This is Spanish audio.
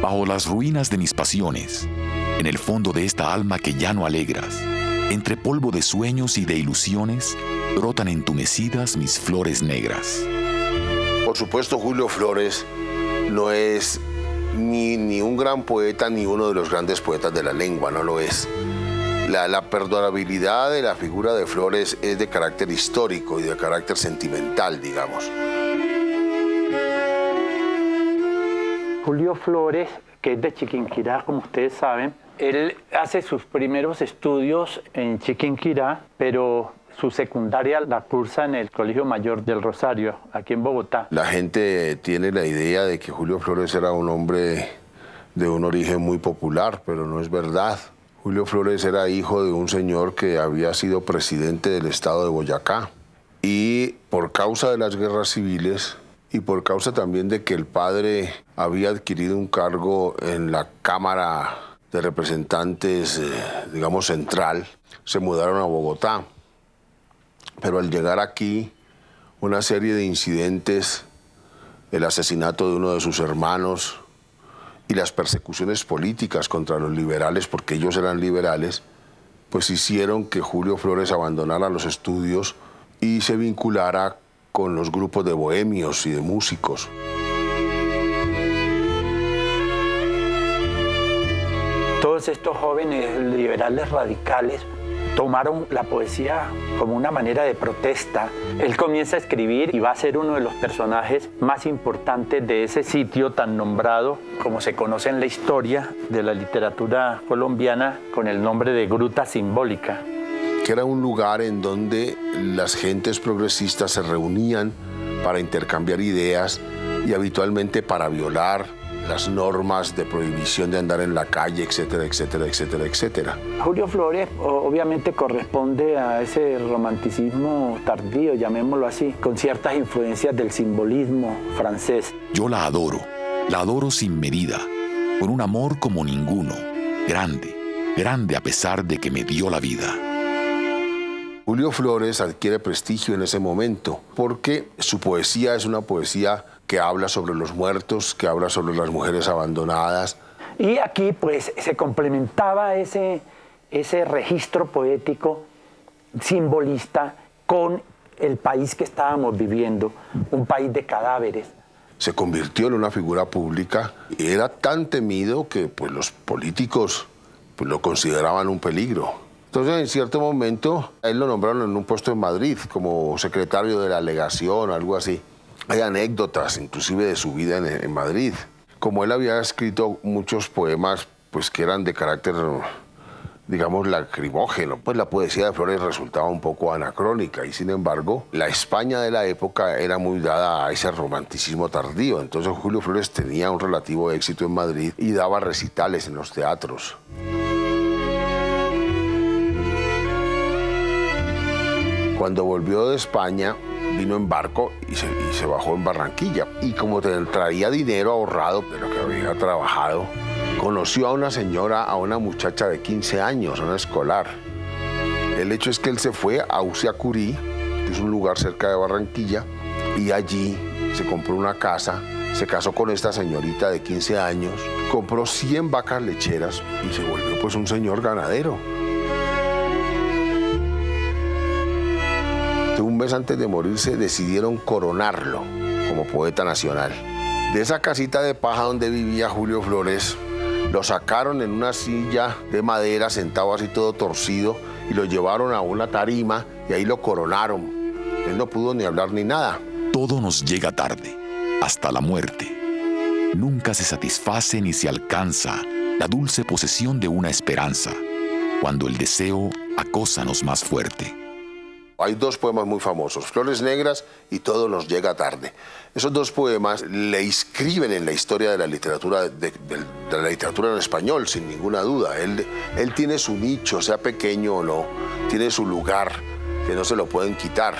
Bajo las ruinas de mis pasiones, en el fondo de esta alma que ya no alegras, entre polvo de sueños y de ilusiones, brotan entumecidas mis flores negras. Por supuesto, Julio Flores no es ni un gran poeta ni uno de los grandes poetas de la lengua, no lo es. La perdurabilidad de la figura de Flores es de carácter histórico y de carácter sentimental, digamos. Julio Flores, que es de Chiquinquirá, como ustedes saben, él hace sus primeros estudios en Chiquinquirá, pero su secundaria la cursa en el Colegio Mayor del Rosario, aquí en Bogotá. La gente tiene la idea de que Julio Flores era un hombre de un origen muy popular, pero no es verdad. Julio Flores era hijo de un señor que había sido presidente del estado de Boyacá. Y por causa de las guerras civiles y por causa también de que el padre había adquirido un cargo en la Cámara de Representantes, digamos, central, se mudaron a Bogotá. Pero al llegar aquí, una serie de incidentes, el asesinato de uno de sus hermanos y las persecuciones políticas contra los liberales, porque ellos eran liberales, pues hicieron que Julio Flores abandonara los estudios y se vinculara con los grupos de bohemios y de músicos. Todos estos jóvenes liberales radicales tomaron la poesía como una manera de protesta. Él comienza a escribir y va a ser uno de los personajes más importantes de ese sitio tan nombrado, como se conoce en la historia de la literatura colombiana, con el nombre de Gruta Simbólica. Que era un lugar en donde las gentes progresistas se reunían para intercambiar ideas y habitualmente para violar las normas de prohibición de andar en la calle, etcétera, etcétera, etcétera, etcétera. Julio Flores obviamente corresponde a ese romanticismo tardío, llamémoslo así, con ciertas influencias del simbolismo francés. Yo la adoro sin medida, con un amor como ninguno, grande, grande a pesar de que me dio la vida. Julio Flores adquiere prestigio en ese momento porque su poesía es una poesía que habla sobre los muertos, que habla sobre las mujeres abandonadas. Y aquí pues se complementaba ese registro poético simbolista con el país que estábamos viviendo, un país de cadáveres. Se convirtió en una figura pública y era tan temido que pues, los políticos pues, lo consideraban un peligro. Entonces, en cierto momento, a él lo nombraron en un puesto en Madrid como secretario de la legación o algo así. Hay anécdotas, inclusive, de su vida en Madrid. Como él había escrito muchos poemas pues, que eran de carácter, digamos, lacrimógeno, pues la poesía de Flores resultaba un poco anacrónica y, sin embargo, la España de la época era muy dada a ese romanticismo tardío. Entonces, Julio Flores tenía un relativo éxito en Madrid y daba recitales en los teatros. Cuando volvió de España, vino en barco y se bajó en Barranquilla. Y como traía dinero ahorrado de lo que había trabajado, conoció a una señora, a una muchacha de 15 años, una escolar. El hecho es que él se fue a Usiacurí, que es un lugar cerca de Barranquilla, y allí se compró una casa, se casó con esta señorita de 15 años, compró 100 vacas lecheras y se volvió pues un señor ganadero. Un mes antes de morirse decidieron coronarlo como poeta nacional. De esa casita de paja donde vivía Julio Flores, lo sacaron en una silla de madera, sentado así todo torcido, y lo llevaron a una tarima y ahí lo coronaron. Él no pudo ni hablar ni nada. Todo nos llega tarde, hasta la muerte. Nunca se satisface ni se alcanza la dulce posesión de una esperanza, cuando el deseo acósanos más fuerte. Hay dos poemas muy famosos, Flores Negras y Todo nos llega tarde. Esos dos poemas le inscriben en la historia de la literatura, de la literatura en español, sin ninguna duda. Él tiene su nicho, sea pequeño o no, tiene su lugar, que no se lo pueden quitar.